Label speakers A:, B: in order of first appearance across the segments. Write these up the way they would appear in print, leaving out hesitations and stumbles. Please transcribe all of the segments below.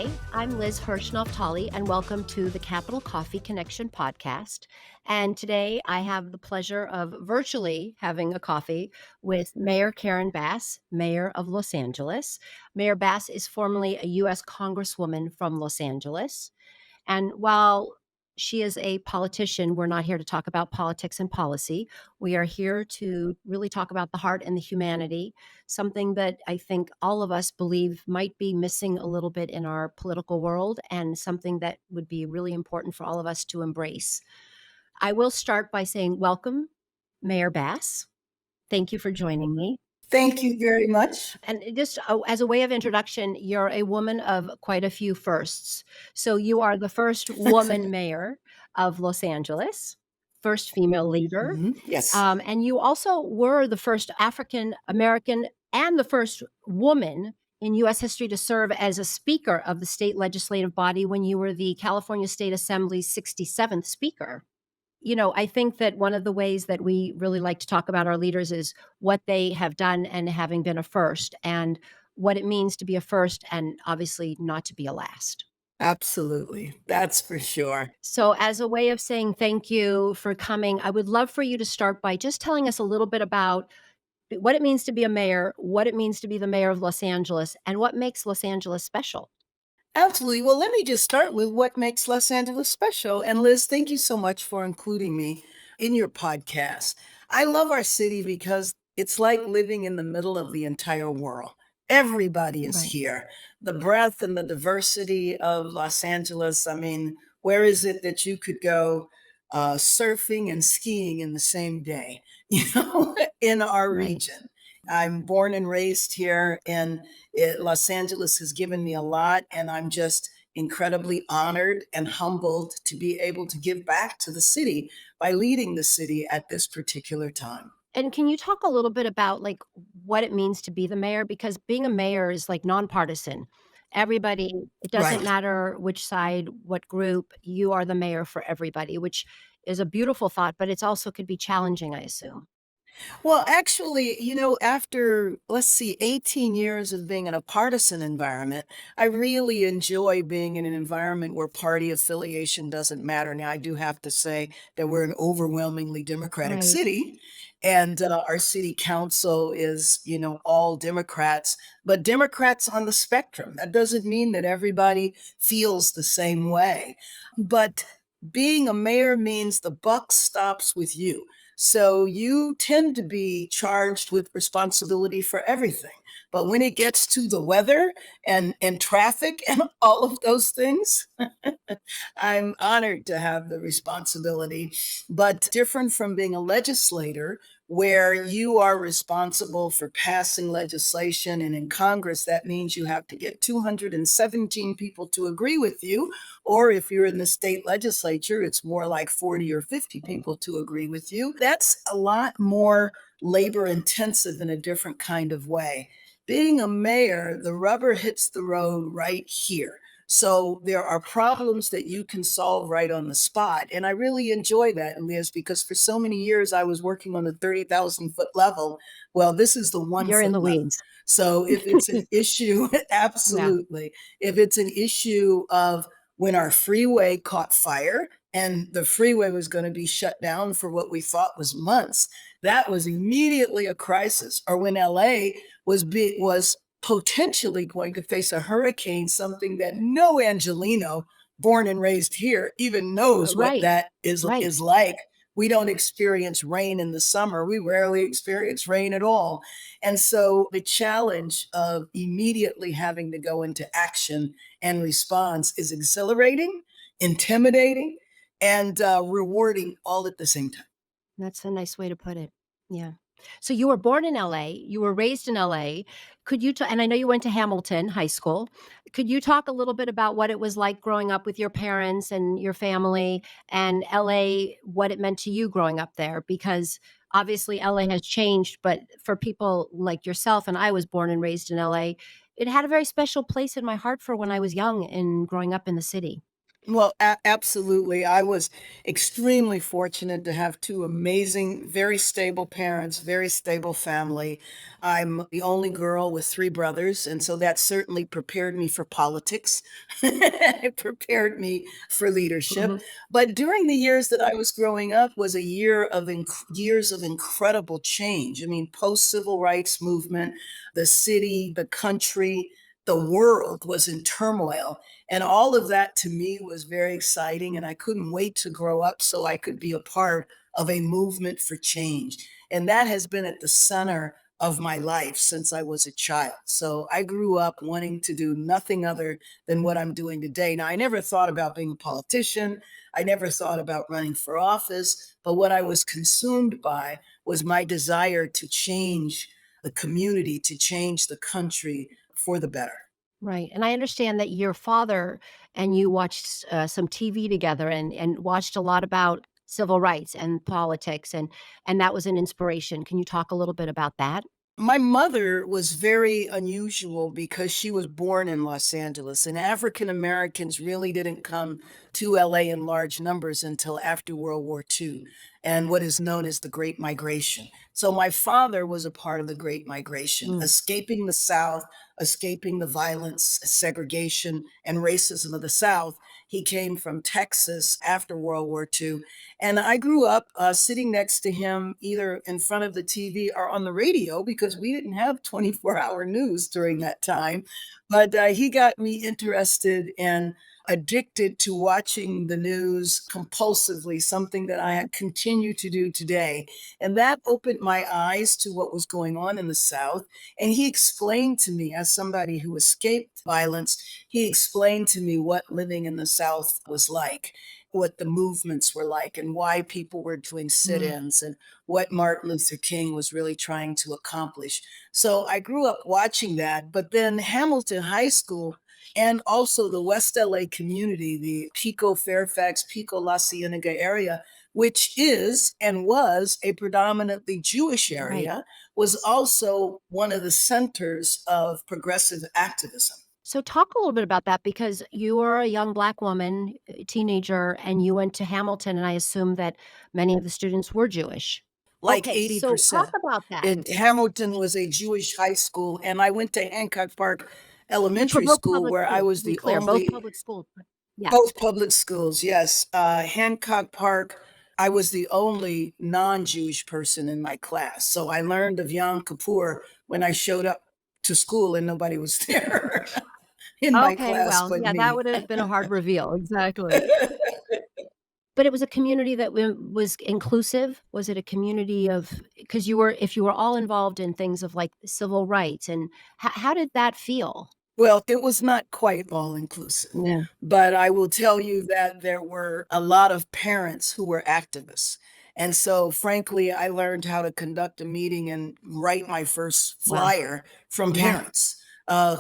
A: Hi, I'm Liz Hirsch-Naftali, and welcome to the Capital Coffee Connection podcast. And today I have the pleasure of virtually having a coffee with Mayor Karen Bass, Mayor of Los Angeles. Mayor Bass is formerly a U.S. Congresswoman from Los Angeles. And while she is a politician, we're not here to talk about politics and policy. We are here to really talk about the heart and the humanity, something that I think all of us believe might be missing a little bit in our political world, and something that would be really important for all of us to embrace. I will start by saying, welcome, Mayor Bass. Thank you for joining me.
B: Thank you very much.
A: And just as a way of introduction, you're a woman of quite a few firsts. So you are the first woman mayor of Los Angeles, first female leader.
B: Yes.
A: And you also were the first African American and the first woman in U.S. history to serve as a speaker of the state legislative body when you were the California State Assembly's 67th speaker. I think that one of the ways that we really like to talk about our leaders is what they have done and having been a first, and what it means to be a first and obviously not to be a last.
B: Absolutely. That's for sure.
A: So, as a way of saying thank you for coming, I would love for you to start by just telling us a little bit about what it means to be a mayor, what it means to be the mayor of Los Angeles, and what makes Los Angeles special.
B: Absolutely. Well, let me just start with what makes Los Angeles special. And Liz, thank you so much for including me in your podcast. I love our city because it's like living in the middle of the entire world. Everybody is
A: Right.
B: here. The breadth and the diversity of Los Angeles. I mean, where is it that you could go surfing and skiing in the same day, in our
A: Right.
B: region? I'm born and raised here, and Los Angeles has given me a lot, and I'm just incredibly honored and humbled to be able to give back to the city by leading the city at this particular time.
A: And can you talk a little bit about, like, what it means to be the mayor? Because being a mayor is, like, nonpartisan. Everybody, it doesn't
B: Right.
A: matter which side, what group, you are the mayor for everybody, which is a beautiful thought, but it's also could be challenging, I assume.
B: Well, actually, after, let's see, 18 years of being in a partisan environment, I really enjoy being in an environment where party affiliation doesn't matter. Now, I do have to say that we're an overwhelmingly Democratic
A: Right.
B: city, and our city council is, all Democrats, but Democrats on the spectrum. That doesn't mean that everybody feels the same way. But being a mayor means the buck stops with you. So you tend to be charged with responsibility for everything. But when it gets to the weather and traffic and all of those things, I'm honored to have the responsibility. But different from being a legislator, where you are responsible for passing legislation, and in Congress, that means you have to get 217 people to agree with you. Or if you're in the state legislature, it's more like 40 or 50 people to agree with you. That's a lot more labor intensive in a different kind of way. Being a mayor, the rubber hits the road right here. So there are problems that you can solve right on the spot. And I really enjoy that, Liz, because for so many years I was working on the 30,000-foot level. Well, this is the one
A: You're in
B: foot
A: the
B: level.
A: weeds.
B: So if it's an issue,
A: Yeah.
B: absolutely. If it's an issue of when our freeway caught fire and the freeway was going to be shut down for what we thought was months, that was immediately a crisis. Or when LA was potentially going to face a hurricane, something that no Angelino born and raised here even knows what
A: Right.
B: that is
A: Right.
B: is like. We don't experience rain in the summer. We rarely experience rain at all. And so the challenge of immediately having to go into action and response is exhilarating, intimidating, and rewarding all at the same time.
A: That's a nice way to put it. Yeah. So you were born in LA, you were raised in LA. Could you and I know you went to Hamilton High School. Could you talk a little bit about what it was like growing up with your parents and your family, and LA, what it meant to you growing up there? Because obviously LA has changed, but for people like yourself, and I was born and raised in LA, it had a very special place in my heart for when I was young and growing up in the city.
B: Well, absolutely. I was extremely fortunate to have two amazing, very stable parents, very stable family. I'm the only girl with three brothers, and so that certainly prepared me for politics. It prepared me for leadership.
A: Mhm.
B: But during the years that I was growing up was a year of years of incredible change. I mean, post civil rights movement, the city, the country, the world was in turmoil, and all of that to me was very exciting, and I couldn't wait to grow up so I could be a part of a movement for change. And that has been at the center of my life since I was a child. So I grew up wanting to do nothing other than what I'm doing today. Now, I never thought about being a politician. I never thought about running for office. But what I was consumed by was my desire to change the community, to change the country for the better.
A: Right, and I understand that your father and you watched, some TV together and watched a lot about civil rights and politics, and that was an inspiration. Can you talk a little bit about that?
B: My mother was very unusual because she was born in Los Angeles, and African Americans really didn't come to LA in large numbers until after World War II and what is known as the Great Migration. So my father was a part of the Great Migration,
A: Mm,
B: escaping the South, escaping the violence, segregation, and racism of the South. He came from Texas after World War II, and I grew up sitting next to him either in front of the TV or on the radio because we didn't have 24-hour news during that time. But he got me interested and addicted to watching the news compulsively, something that I continue to do today. And that opened my eyes to what was going on in the South. And he explained to me, as somebody who escaped violence, he explained to me what living in the South was like, what the movements were like, and why people were doing sit
A: mm.
B: ins, and what Martin Luther King was really trying to accomplish. So I grew up watching that. But then Hamilton High School and also the West LA community, the Pico, Fairfax, Pico, La Cienega area, which is and was a predominantly Jewish
A: Right.
B: area, was also one of the centers of progressive activism.
A: So talk a little bit about that because you were a young Black woman, teenager, and you went to Hamilton, and I assume that many of the students were Jewish.
B: Like
A: Okay, so talk
B: 80%.
A: about that,
B: And Hamilton was a Jewish high school, and I went to Hancock Park
A: which were
B: Elementary
A: both
B: School,
A: public
B: where I
A: schools,
B: was
A: to be
B: the
A: clear, both
B: only
A: public schools, but yeah.
B: both public schools, yes. Hancock Park, I was the only non-Jewish person in my class, so I learned of Yom Kippur when I showed up to school and nobody was there in my
A: Okay,
B: class
A: well,
B: but
A: yeah, that
B: me.
A: would have been a hard reveal, exactly. But it was a community that was inclusive? Was it a community of because you were if you were all involved in things of, like, civil rights and how did that feel?
B: Well, it was not quite all inclusive,
A: Yeah,
B: but I will tell you that there were a lot of parents who were activists. And so, frankly, I learned how to conduct a meeting and write my first
A: wow,
B: flyer from
A: yeah.
B: parents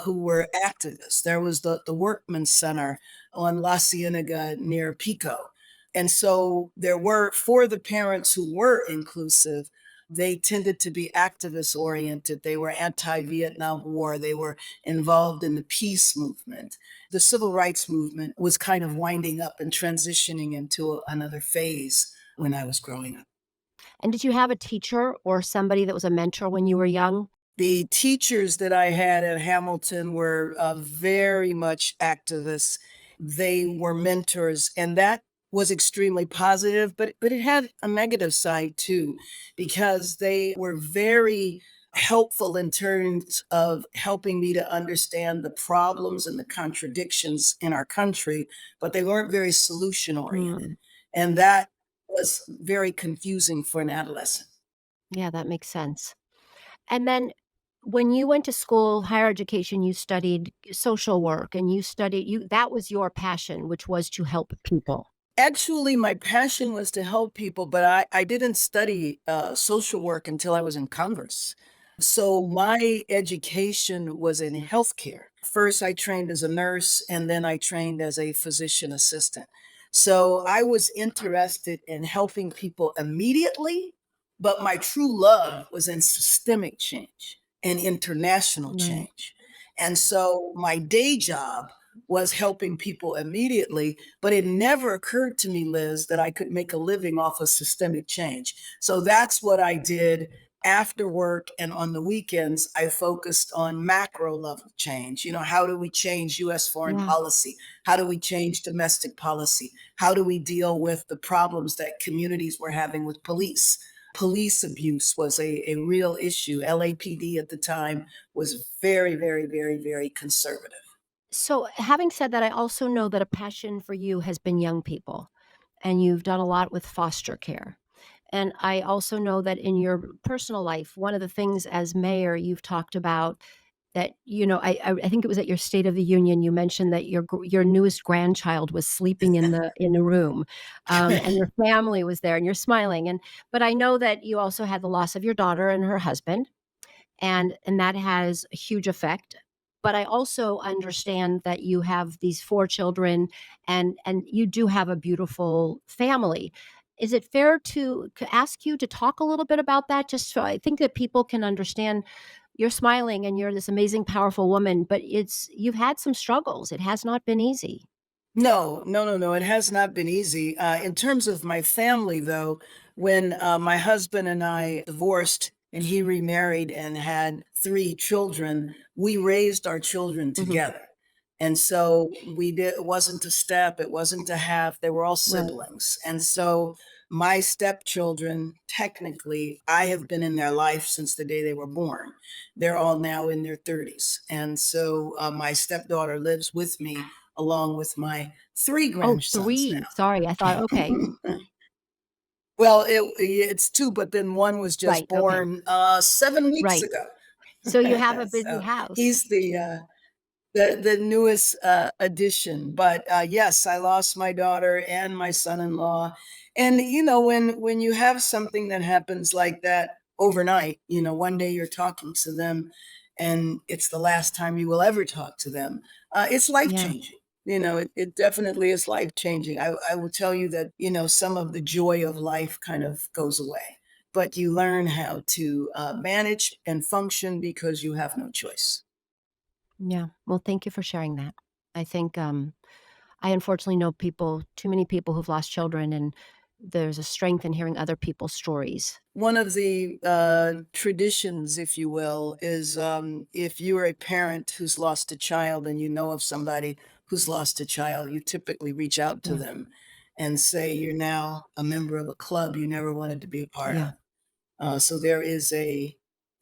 B: who were activists. There was the Workman Center on La Cienega near Pico. And so there were, for the parents who were inclusive, they tended to be activist oriented. They were anti Vietnam War. They were involved in the peace movement. The civil rights movement was kind of winding up and transitioning into another phase when I was growing up.
A: And did you have a teacher or somebody that was a mentor when you were young?
B: The teachers that I had at Hamilton were very much activists. They were mentors, and that was extremely positive, but it had a negative side too, because they were very helpful in terms of helping me to understand the problems and the contradictions in our country, but they weren't very solution oriented.
A: Mm,
B: And that was very confusing for an adolescent.
A: yeah, that makes sense. And then when you went to school, higher education, you studied social work and you studied you that was your passion, which was to help people.
B: Actually, my passion was to help people, but I didn't study social work until I was in Congress. So my education was in healthcare. First, I trained as a nurse, and then I trained as a physician assistant. So I was interested in helping people immediately, but my true love was in systemic change and international
A: Right.
B: change. And so my day job was helping people immediately, but it never occurred to me, Liz, that I could make a living off of systemic change. So that's what I did after work and on the weekends. I focused on macro level change. How do we change US foreign
A: Yeah.
B: policy? How do we change domestic policy? How do we deal with the problems that communities were having with police? Police abuse was a real issue. LAPD at the time was very, very, very, very conservative.
A: So, having said that, I also know that a passion for you has been young people, and you've done a lot with foster care. And I also know that in your personal life, one of the things as mayor you've talked about that, I think it was at your State of the Union, you mentioned that your newest grandchild was sleeping in the room, and your family was there, and you're smiling. But I know that you also had the loss of your daughter and her husband, and that has a huge effect. But I also understand that you have these 4 children, and you do have a beautiful family. Is it fair to ask you to talk a little bit about that? Just so I think that people can understand. You're smiling and you're this amazing, powerful woman, but you've had some struggles. It has not been easy.
B: No, no, no, no. It has not been easy. In terms of my family, though, when my husband and I divorced and he remarried and had 3 children, we raised our children
A: Mhm.
B: together. And so it wasn't a step, it wasn't a half, they were all
A: Right.
B: siblings. And so my stepchildren, technically, I have been in their life since the day they were born. They're all now in their 30s. And so my stepdaughter lives with me along with my 3
A: Oh,
B: grandsons
A: 3. Sorry, I thought,
B: now.
A: okay.
B: Well, it's 2, but then 1 was just
A: Right, okay.
B: born, 7 weeks
A: Right.
B: ago.
A: So you have a busy
B: So,
A: house.
B: he's the newest, addition, but, yes, I lost my daughter and my son-in-law, and, when you have something that happens like that overnight, one day you're talking to them, and it's the last time you will ever talk to them, it's
A: Yeah.
B: life-changing. It definitely is life-changing. I will tell you that, some of the joy of life kind of goes away, but you learn how to, manage and function because you have no choice.
A: Yeah. Well, thank you for sharing that. I think, I unfortunately know too many people who've lost children, and there's a strength in hearing other people's stories.
B: One of the traditions, if you will, is if you're a parent who's lost a child and you know of somebody who's lost a child, you typically reach out to
A: Yeah.
B: them and say you're now a member of a club you never wanted to be a part of.
A: Yeah.
B: So there is a,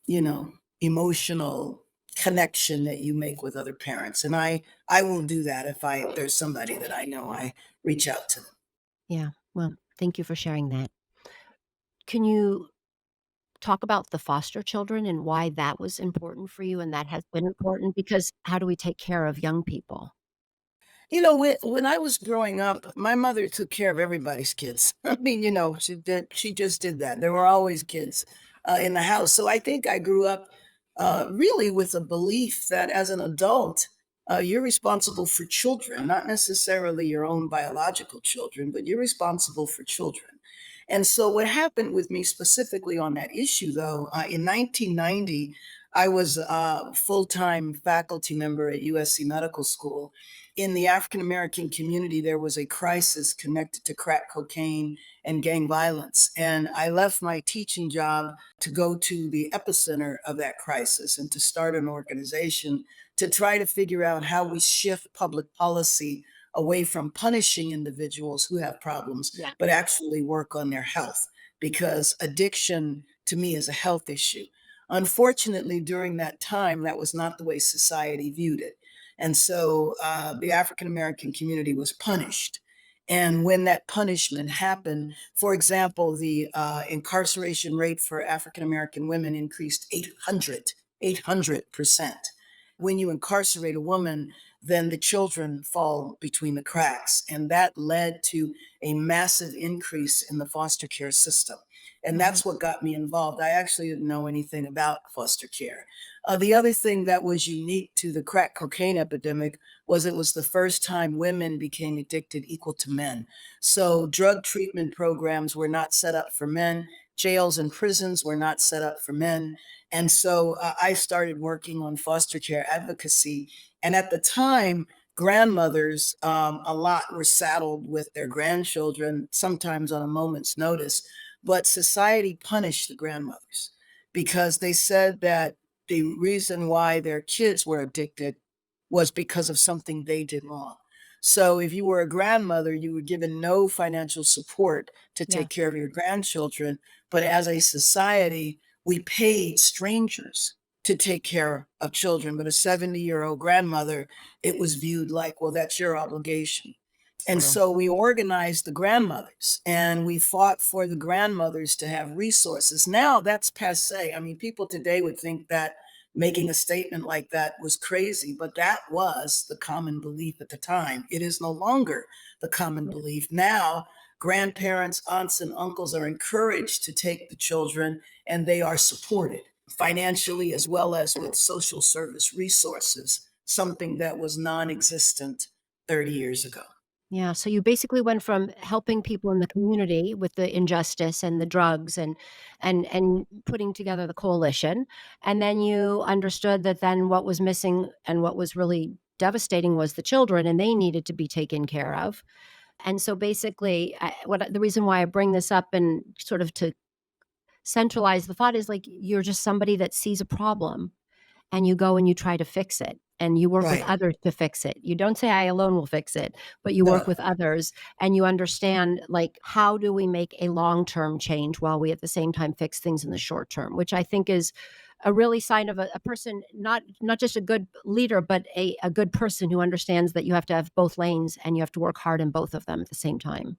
B: you know, emotional connection that you make with other parents, and I will do that if there's somebody that I know. I reach out to them.
A: Yeah. Well, thank you for sharing that. Can you talk about the foster children and why that was important for you and that has been important? Because how do we take care of young people?
B: When I was growing up, my mother took care of everybody's kids. I mean, she did. She just did that. There were always kids in the house. So I think I grew up really with a belief that as an adult, you're responsible for children, not necessarily your own biological children, but you're responsible for children. And so, what happened with me specifically on that issue, though, in 1990, I was a full time faculty member at USC Medical School. In the African American community, there was a crisis connected to crack cocaine and gang violence. And I left my teaching job to go to the epicenter of that crisis and to start an organization to try to figure out how we shift public policy away from punishing individuals who have problems,
A: Yeah.
B: but actually work on their health. Because addiction to me is a health issue. Unfortunately, during that time, that was not the way society viewed it. And so the African American community was punished. And when that punishment happened, for example, the incarceration rate for African American women increased 800%. When you incarcerate a woman, then the children fall between the cracks. And that led to a massive increase in the foster care system. And
A: Mhm.
B: that's what got me involved. I actually didn't know anything about foster care. The other thing that was unique to the crack cocaine epidemic was it was the first time women became addicted equal to men. So drug treatment programs were not set up for men. Jails and prisons were not set up for men. And so I started working on foster care advocacy. And at the time, grandmothers, a lot were saddled with their grandchildren, sometimes on a moment's notice. But society punished the grandmothers because they said that the reason why their kids were addicted was because of something they did wrong. So if you were a grandmother, you were given no financial support to take
A: Yes.
B: care of your grandchildren. But as a society, we paid strangers to take care of children. But a 70-year-old grandmother, it was viewed like, well, that's your obligation. And
A: True.
B: so we organized the grandmothers and we fought for the grandmothers to have resources. Now that's passe. I mean, people today would think that making a statement like that was crazy, but that was the common belief at the time. It is no longer the common
A: Yeah.
B: belief. Now, grandparents, aunts, and uncles are encouraged to take the children and they are supported financially as well as with social service resources, something that was non existent 30 years ago.
A: Yeah, so you basically went from helping people in the community with the injustice and the drugs and putting together the coalition, and then you understood that then what was missing and what was really devastating was the children, and they needed to be taken care of. And so basically, the reason why I bring this up and sort of to centralize the thought is like you're just somebody that sees a problem and you go and you try to fix it and you work with
B: Right.
A: others to fix it. You don't say I alone will fix it, but you work
B: No.
A: with others and you understand like how do we make a long-term change while we at the same time fix things in the short term, which I think is a really sign of a person not just a good leader, but a good person who understands that you have to have both lanes and you have to work hard in both of them at the same time.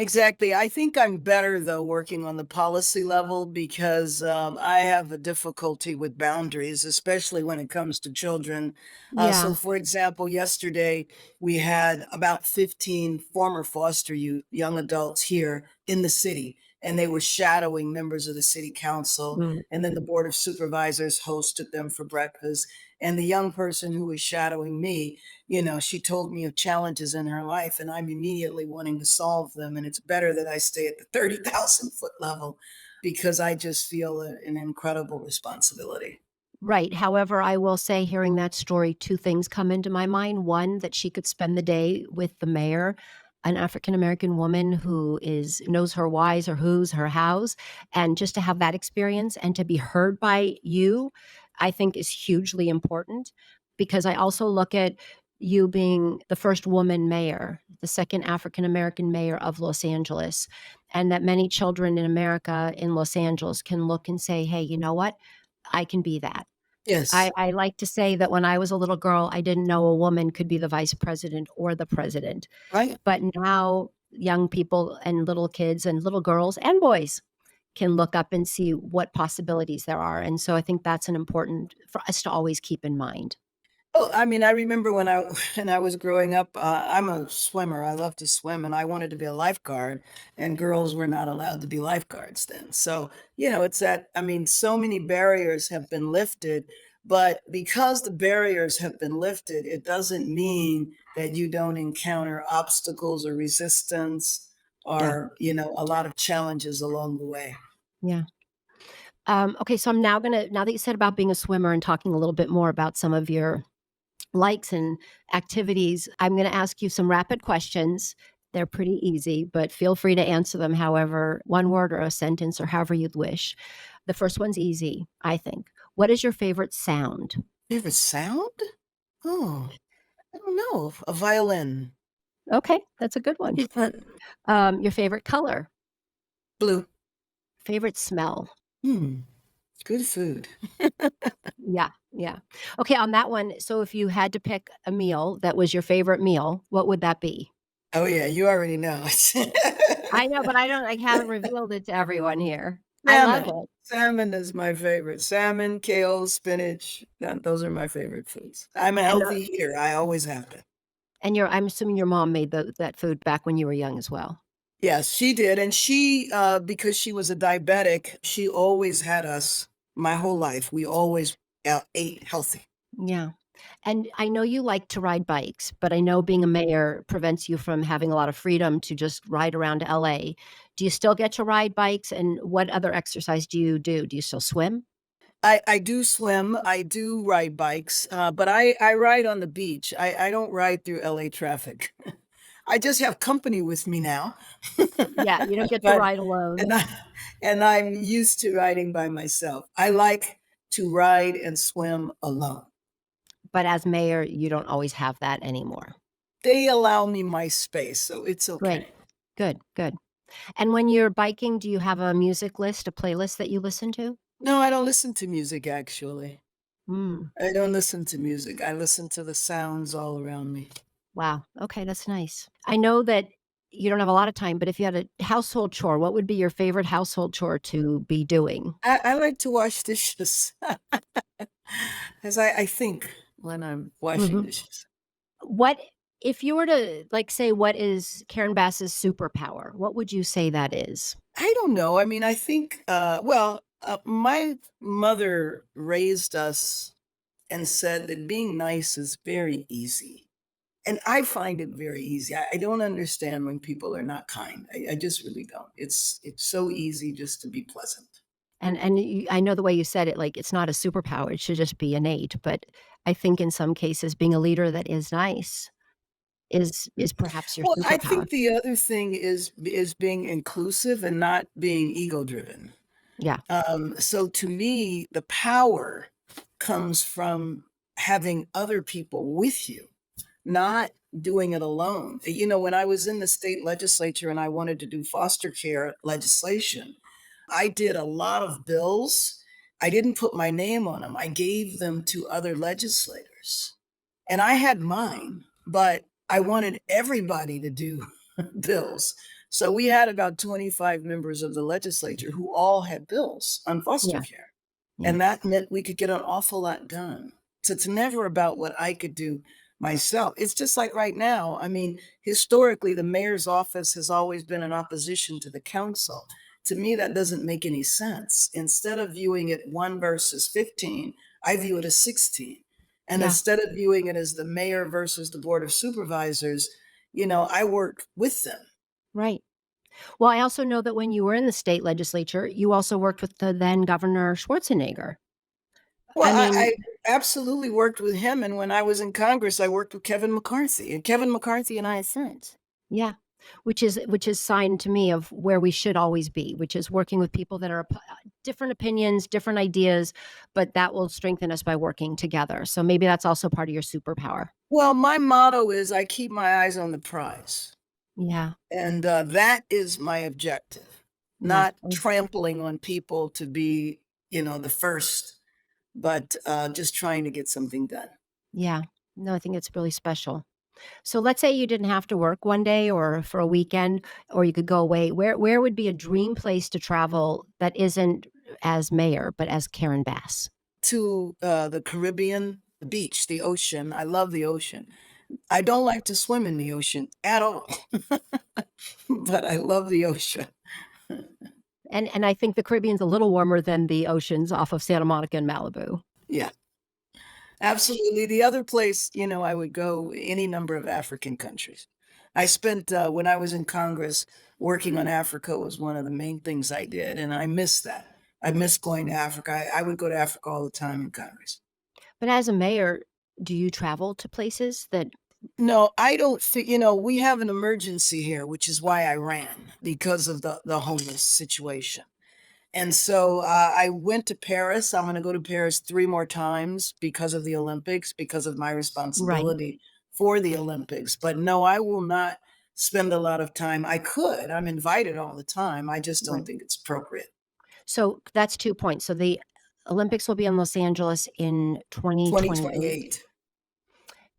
B: Exactly. I think I'm better though working on the policy level because I have a difficulty with boundaries, especially when it comes to children. So,
A: Yeah.
B: for example, yesterday we had about 15 former foster youth, young adults here in the city, and they were shadowing members of the city council.
A: Mm.
B: And then the board of supervisors hosted them for breakfast. And the young person who was shadowing me, she told me of challenges in her life, and I'm immediately wanting to solve them. And it's better that I stay at the 30,000-foot level because I just feel an incredible responsibility.
A: Right. However, I will say hearing that story, 2 things come into my mind. One, that she could spend the day with the mayor, an African American woman who is knows her whys, her whos, her hows, and just to have that experience and to be heard by you, I think is hugely important because I also look at you being the first woman mayor, the second African American mayor of Los Angeles, and that many children in America in Los Angeles can look and say, "Hey, you know what? I can be that."
B: Yes.
A: I like to say that when I was a little girl, I didn't know a woman could be the vice president or the president,
B: Right.
A: but now young people and little kids and little girls and boys can look up and see what possibilities there are, and so I think that's an important for us to always keep in mind.
B: Oh, I mean, I remember when I when I was growing up, I'm a swimmer. I love to swim, and I wanted to be a lifeguard, and girls were not allowed to be lifeguards then. So, it's that, I mean, so many barriers have been lifted, but because the barriers have been lifted, it doesn't mean that you don't encounter obstacles or resistance
A: Yeah,
B: or, a lot of challenges along the way.
A: yeah. Okay, so I'm now that you said about being a swimmer and talking a little bit more about some of your likes and activities, I'm going to ask you some rapid questions. They're pretty easy, but feel free to answer them however, one word or a sentence or however you'd wish. The first one's easy, I think. What is your favorite sound?
B: Favorite sound? Oh, I don't know. A violin.
A: Okay, that's a good one. Your favorite color?
B: Blue.
A: Favorite smell?
B: Hmm. Good food.
A: Yeah, yeah. Okay, on that one, so if you had to pick a meal that was your favorite meal, what would that be?
B: Oh, yeah, you already know.
A: I know, but I haven't revealed it to everyone here. I love
B: Salmon.
A: it.
B: Salmon is my favorite. Salmon, kale, spinach, those are my favorite foods. I'm a
A: And
B: healthy eater, I always have been.
A: I'm assuming your mom made that food back when you were young as well?
B: Yes, she did, and she, because she was a diabetic, she always had us my whole life, we always, ate healthy.
A: Yeah. And I know you like to ride bikes, but I know being a mayor prevents you from having a lot of freedom to just ride around LA. Do you still get to ride bikes, and what other exercise do you do? Do you still swim?
B: I do swim, I do ride bikes, but I ride on the beach. I don't ride through LA traffic. I just have company with me now.
A: Yeah, you don't get to
B: But
A: ride alone,
B: and I and I'm used to riding by myself. I like to ride and swim alone.
A: but as mayor, you don't always have that anymore.
B: They allow me my space, so it's
A: Great.
B: okay.
A: Good, good. And when you're biking, do you have a music list, a playlist that you listen to?
B: No, I don't listen to music actually.
A: Mm,
B: I don't listen to music. I listen to the sounds all around me.
A: wow. Okay, that's nice. I know that you don't have a lot of time, but if you had a household chore, what would be your favorite household chore to be doing?
B: I like to wash dishes as I think when I'm washing
A: Mhm.
B: dishes.
A: What if you were to, like, say, what is Karen Bass's superpower? What would you say that is?
B: I don't know. I mean, I think, my mother raised us and said that being nice is very easy. And I find it very easy. I don't understand when people are not kind. I just really don't. It's so easy just to be pleasant.
A: And you I know the way you said it, like, it's not a superpower, it should just be innate, but I think in some cases, being a leader that is nice is perhaps your
B: Well, I
A: superpower.
B: think the other thing is being inclusive and not being ego driven.
A: Yeah,
B: So to me, the power comes from having other people with you, not doing it alone. You know, when I was in the state legislature and I wanted to do foster care legislation, I did a lot of bills. I didn't put my name on them. I gave them to other legislators. And I had mine, but I wanted everybody to do bills. So we had about 25 members of the legislature who all had bills on foster
A: yeah,
B: care.
A: yeah,
B: And that meant we could get an awful lot done. So it's never about what I could do myself. It's just like right now. I mean, historically, the mayor's office has always been in opposition to the council. To me, that doesn't make any sense. Instead of viewing it 1 versus 15, I view it as 16. And
A: yeah,
B: instead of viewing it as the mayor versus the board of supervisors, I work with them.
A: right. Well, I also know that when you were in the state legislature, you also worked with the then Governor Schwarzenegger.
B: Well,
A: I
B: I
A: mean,
B: absolutely worked with him, and when I was in Congress, I worked with Kevin McCarthy, and Kevin McCarthy and I are friends.
A: yeah, which is sign to me of where we should always be, which is working with people that are different opinions, different ideas, but that will strengthen us by working together. So maybe that's also part of your superpower.
B: Well, my motto is I keep my eyes on the prize,
A: Yeah,
B: and that is my objective,
A: yeah,
B: not trampling on people to be, the first, but just trying to get something done.
A: yeah. No, I think it's really special. So let's say you didn't have to work one day or for a weekend, or you could go away. Where would be a dream place to travel that isn't as mayor, but as Karen Bass?
B: To the Caribbean, the beach, the ocean. I love the ocean. I don't like to swim in the ocean at all, but I love the ocean.
A: And I think the Caribbean's a little warmer than the oceans off of Santa Monica and Malibu.
B: Yeah, absolutely. The other place, I would go any number of African countries. I spent, when I was in Congress, working on Africa was one of the main things I did, and I miss that. I miss going to Africa. I would go to Africa all the time in Congress.
A: But as a mayor, do you travel to places that
B: No, I don't think, we have an emergency here, which is why I ran because of the homeless situation. And so I went to Paris. I'm going to go to Paris 3 more times because of the Olympics, because of my
A: right,
B: responsibility for the Olympics. But no, I will not spend a lot of time. I could. I'm invited all the time. I just don't
A: right.
B: think it's appropriate.
A: So that's 2 points. So the Olympics will be in Los Angeles in 2028.
B: 2028.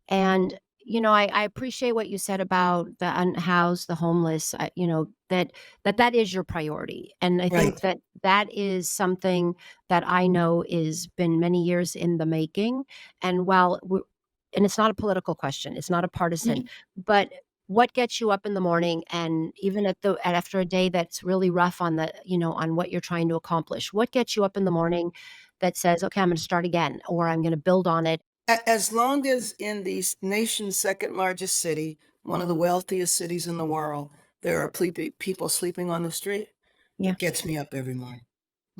A: And, I appreciate what you said about the unhoused, the homeless, that is your priority. And I
B: Right.
A: think that that is something that I know is been many years in the making. And and it's not a political question, it's not a partisan,
B: Mhm.
A: but what gets you up in the morning and even after a day that's really rough on on what you're trying to accomplish? What gets you up in the morning that says, okay, I'm going to start again, or I'm going to build on it?
B: As long as in the nation's second largest city, one of the wealthiest cities in the world, there are people sleeping on the street,
A: Yeah.
B: it gets me up every morning.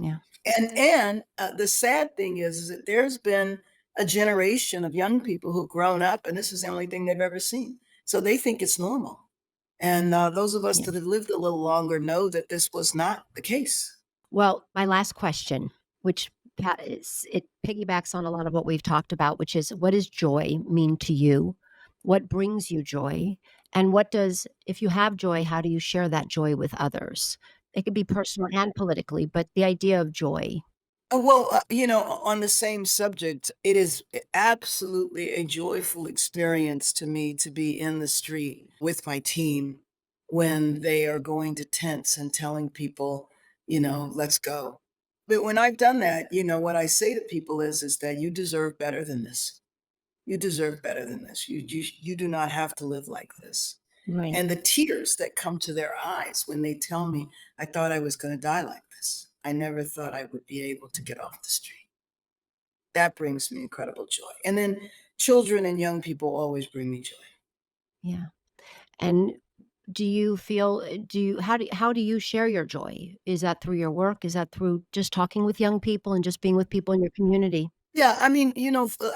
A: Yeah.
B: And the sad thing is that there's been a generation of young people who've grown up, and this is the only thing they've ever seen. So they think it's normal. And those of us
A: Yeah.
B: that have lived a little longer know that this was not the case.
A: Well, my last question, which it piggybacks on a lot of what we've talked about, which is what does joy mean to you? What brings you joy? And what does, if you have joy, how do you share that joy with others? It could be personal and politically, but the idea of joy.
B: On the same subject, it is absolutely a joyful experience to me to be in the street with my team when they are going to tents and telling people, let's go. But when I've done that, what I say to people is that you deserve better than this. You deserve better than this. You do not have to live like this.
A: Right.
B: And the tears that come to their eyes when they tell me, I thought I was going to die like this. I never thought I would be able to get off the street. That brings me incredible joy. And then children and young people always bring me joy.
A: Yeah. And do you feel how do you share your joy? Is that through your work? Is that through just talking with young people and just being with people in your community?
B: Yeah, I mean,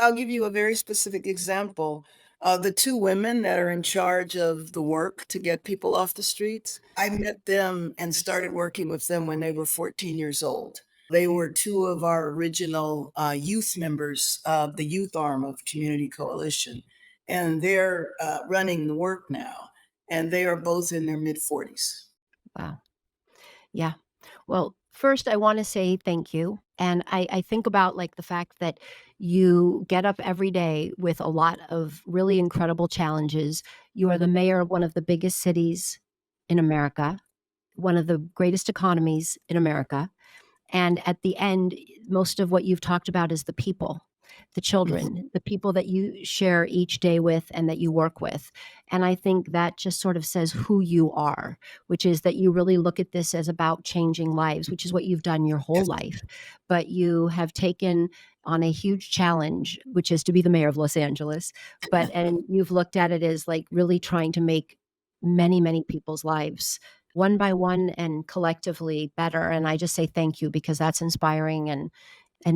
B: I'll give you a very specific example. The two women that are in charge of the work to get people off the streets, I met them and started working with them when they were 14 years old. They were two of our original youth members of the youth arm of Community Coalition, and they're running the work now, and they are both in their mid 40s.
A: Wow. Yeah. Well, first, I want to say thank you. And I think about like the fact that you get up every day with a lot of really incredible challenges. You are the mayor of one of the biggest cities in America, one of the greatest economies in America. And at the end, most of what you've talked about is the people, the children, the people that you share each day with and that you work with. And I think that just sort of says who you are, which is that you really look at this as about changing lives, which is what you've done your whole
B: Yes.
A: life. But you have taken on a huge challenge, which is to be the mayor of Los Angeles. And you've looked at it as like really trying to make many, many people's lives one by one and collectively better. And I just say thank you because that's inspiring and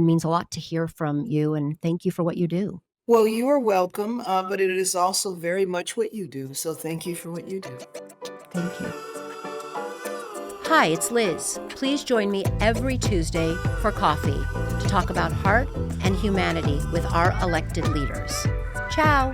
A: means a lot to hear from you. And thank you for what you do.
B: Well, you are welcome, but it is also very much what you do. So thank you for what you do.
A: Thank you. Hi, it's Liz. Please join me every Tuesday for coffee to talk about heart and humanity with our elected leaders. Ciao.